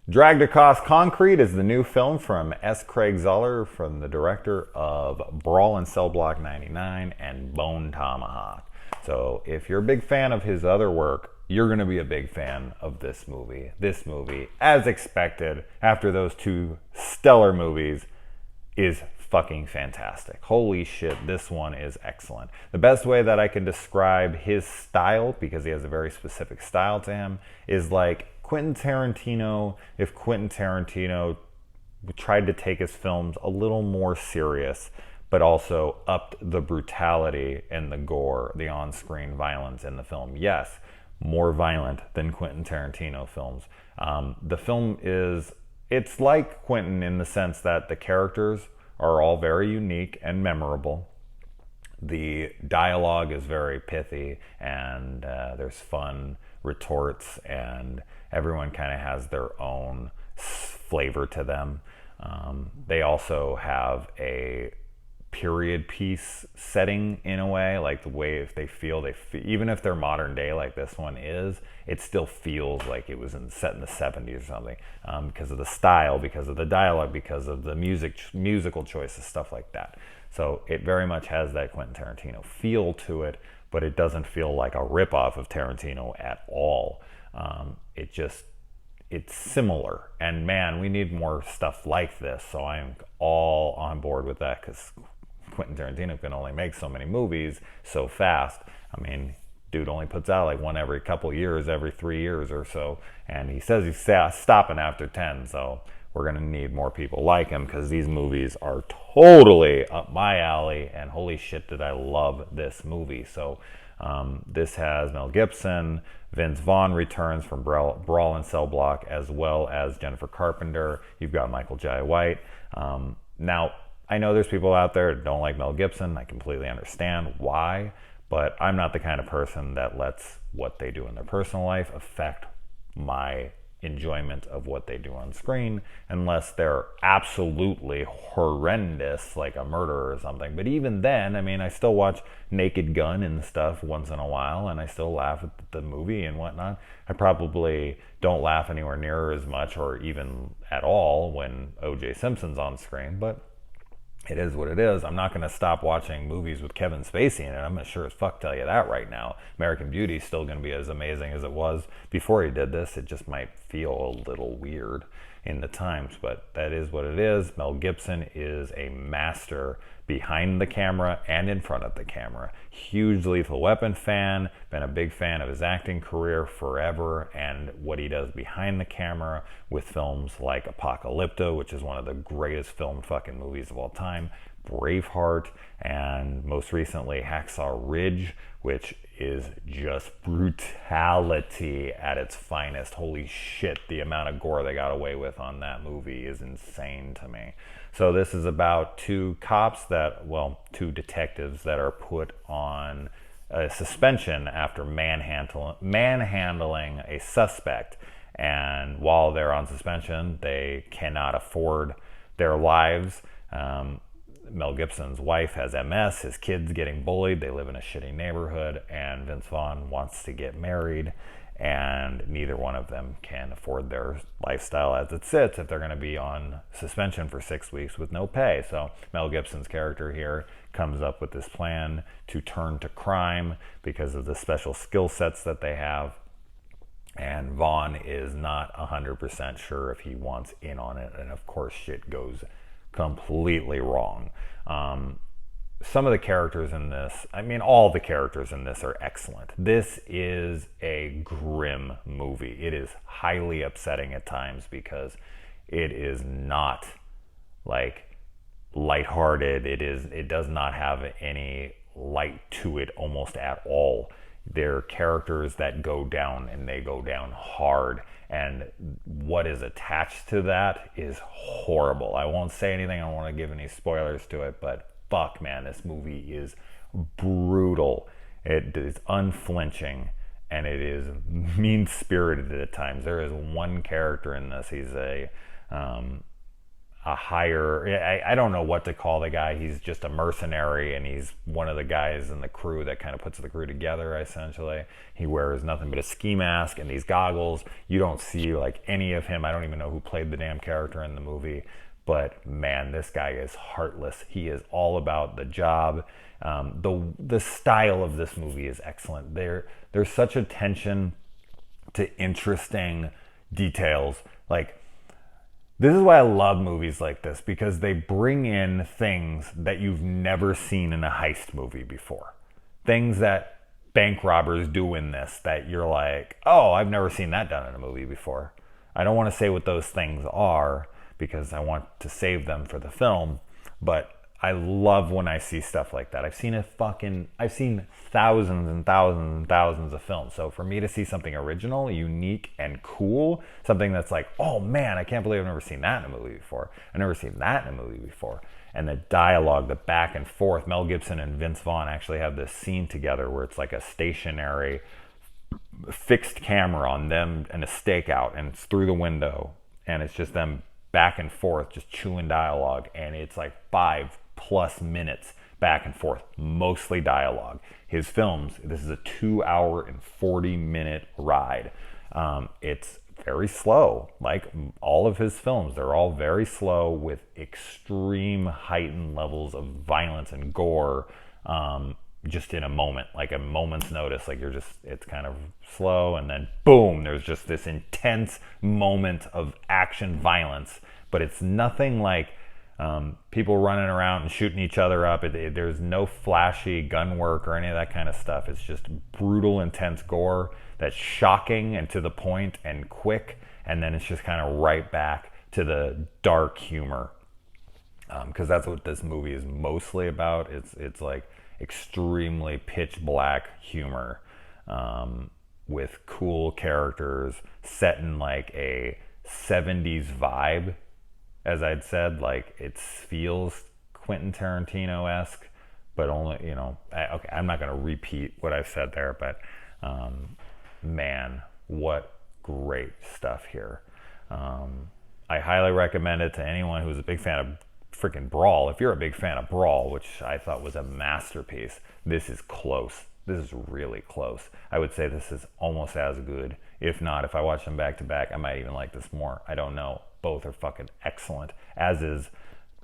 Dragged Across Concrete is the new film from S. Craig Zeller, from the director of Brawl in Cell Block 99 and Bone Tomahawk. So if you're a big fan of his other work, you're going to be a big fan of this movie. This movie, as expected, after those two stellar movies, is fucking fantastic. Holy shit, this one is excellent. The best way that I can describe his style, because he has a very specific style to him, is like Quentin Tarantino, if Quentin Tarantino tried to take his films a little more serious, but also upped the brutality and the gore, the on-screen violence in the film. Yes, more violent than Quentin Tarantino films. The film it's like Quentin in the sense that the characters are all very unique and memorable. The dialogue is very pithy, and there's fun retorts, and everyone kind of has their own flavor to them. They also have a period piece setting in a way, like the way if they feel even if they're modern day like this one is, it still feels like it was set in the 70s or something, because of the style, because of the dialogue, because of the musical choices, stuff like that. So it very much has that Quentin Tarantino feel to it, but it doesn't feel like a ripoff of Tarantino at all. It's similar, and man, we need more stuff like this. So I'm all on board with that, because Quentin Tarantino can only make so many movies so fast. I mean, dude only puts out like one every couple years, every 3 years or so, and he says he's stopping after 10. So we're gonna need more people like him, because these movies are totally up my alley, and holy shit did I love this movie. So this has Mel Gibson, Vince Vaughn returns from Brawl and Cell Block, as well as Jennifer Carpenter. You've got Michael Jai White. Now, I know there's people out there that don't like Mel Gibson. I completely understand why, but I'm not the kind of person that lets what they do in their personal life affect my enjoyment of what they do on screen, unless they're absolutely horrendous, like a murderer or something. But even then, I mean, I still watch Naked Gun and stuff once in a while, and I still laugh at the movie and whatnot. I probably don't laugh anywhere near as much, or even at all, when O.J. Simpson's on screen, but it is what it is. I'm not going to stop watching movies with Kevin Spacey in it. I'm going to sure as fuck tell you that right now. American Beauty is still going to be as amazing as it was before he did this. It just might feel a little weird in the times, but that is what it is. Mel Gibson is a master behind the camera and in front of the camera. Huge Lethal Weapon fan, been a big fan of his acting career forever, and what he does behind the camera with films like Apocalypto, which is one of the greatest film fucking movies of all time, Braveheart, and most recently Hacksaw Ridge, which is just brutality at its finest. Holy shit, the amount of gore they got away with on that movie is insane to me. So this is about two detectives that are put on a suspension after manhandling a suspect. And while they're on suspension, they cannot afford their lives. Mel Gibson's wife has MS, his kid's getting bullied, they live in a shitty neighborhood, and Vince Vaughn wants to get married, and neither one of them can afford their lifestyle as it sits if they're going to be on suspension for 6 weeks with no pay. So Mel Gibson's character here comes up with this plan to turn to crime because of the special skill sets that they have, and Vaughn is not 100% sure if he wants in on it, and of course shit goes completely wrong. Some of the characters in this, I mean, all the characters in this are excellent. This is a grim movie. It is highly upsetting at times because it is not like lighthearted. It does not have any light to it almost at all. They're characters that go down, and they go down hard, and what is attached to that is horrible. I won't say anything. I don't want to give any spoilers to it, but fuck, man, this movie is brutal. It is unflinching, and it is mean-spirited at times. There is one character in this. He's a a higher, I don't know what to call the guy. He's just a mercenary, and he's one of the guys in the crew that kind of puts the crew together, essentially. He wears nothing but a ski mask and these goggles. You don't see like any of him. I don't even know who played the damn character in the movie, but man, this guy is heartless. He is all about the job. The style of this movie is excellent. There's such attention to interesting details. Like, this is why I love movies like this, because they bring in things that you've never seen in a heist movie before. Things that bank robbers do in this that you're like, oh, I've never seen that done in a movie before. I don't want to say what those things are because I want to save them for the film, but I love when I see stuff like that. I've seen thousands and thousands and thousands of films. So for me to see something original, unique, and cool, something that's like, oh man, I can't believe I've never seen that in a movie before. I've never seen that in a movie before. And the dialogue, the back and forth. Mel Gibson and Vince Vaughn actually have this scene together where it's like a stationary fixed camera on them and a stakeout, and it's through the window, and it's just them back and forth just chewing dialogue, and it's like 5+ minutes back and forth, mostly dialogue. His films, this is a 2-hour and 40-minute ride. It's very slow, like all of his films. They're all very slow with extreme heightened levels of violence and gore, just in a moment, like a moment's notice. Like it's kind of slow, and then boom, there's just this intense moment of action violence, but it's nothing like people running around and shooting each other up. There's no flashy gun work or any of that kind of stuff. It's just brutal, intense gore that's shocking and to the point and quick, and then it's just kind of right back to the dark humor, because that's what this movie is mostly about. It's like extremely pitch black humor, with cool characters set in like a 70s vibe. As I'd said, like it feels Quentin Tarantino-esque, but only, okay, I'm not going to repeat what I've said there, but man, what great stuff here. I highly recommend it to anyone who's a big fan of freaking Brawl. If you're a big fan of Brawl, which I thought was a masterpiece, this is close. This is really close. I would say this is almost as good. If not, if I watch them back to back, I might even like this more. I don't know. Both are fucking excellent, as is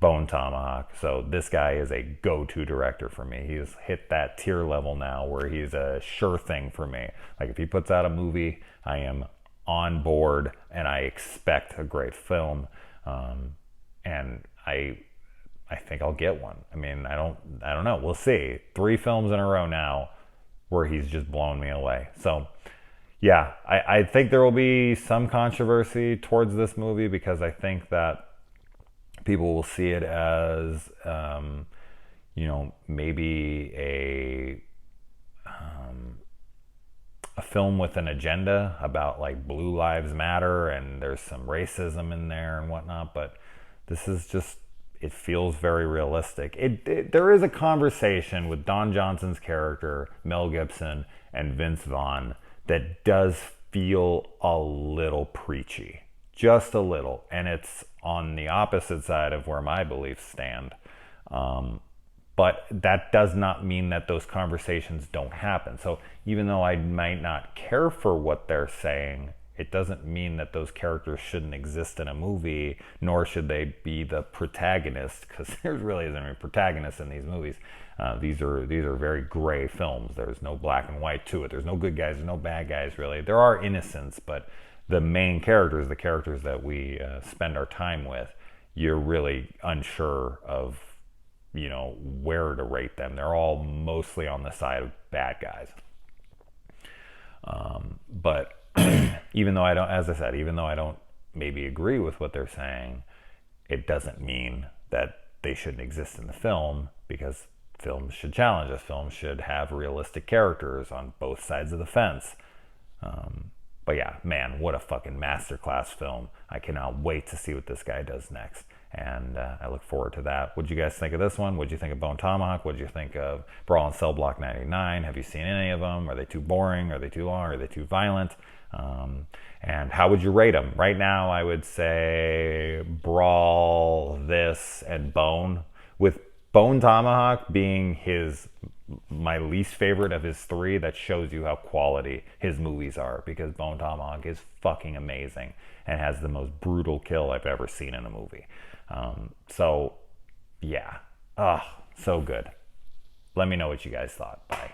Bone Tomahawk. So this guy is a go-to director for me. He's hit that tier level now where he's a sure thing for me. Like if he puts out a movie, I am on board and I expect a great film. And I think I'll get one. I mean, I don't know. We'll see. 3 films in a row now where he's just blown me away. So yeah, I think there will be some controversy towards this movie, because I think that people will see it as, maybe a film with an agenda about like Blue Lives Matter, and there's some racism in there and whatnot. But this is just, it feels very realistic. There is a conversation with Don Johnson's character, Mel Gibson, and Vince Vaughn that does feel a little preachy, just a little, and it's on the opposite side of where my beliefs stand. But that does not mean that those conversations don't happen. So even though I might not care for what they're saying, it doesn't mean that those characters shouldn't exist in a movie, nor should they be the protagonist, because there really isn't any protagonists in these movies. These are very gray films. There's no black and white to it. There's no good guys, there's no bad guys, really. There are innocents, but the main characters, the characters that we spend our time with, you're really unsure of, where to rate them. They're all mostly on the side of bad guys. But even though I don't maybe agree with what they're saying, it doesn't mean that they shouldn't exist in the film, because films should challenge us. Films should have realistic characters on both sides of the fence. But yeah, man, what a fucking masterclass film. I cannot wait to see what this guy does next. And I look forward to that. What'd you guys think of this one? What'd you think of Bone Tomahawk? What'd you think of Brawl in Cell Block 99? Have you seen any of them? Are they too boring? Are they too long? Are they too violent? And how would you rate them? Right now, I would say Brawl, this, and Bone. With Bone Tomahawk being my least favorite of his three, that shows you how quality his movies are, because Bone Tomahawk is fucking amazing and has the most brutal kill I've ever seen in a movie. So, yeah. So good. Let me know what you guys thought. Bye.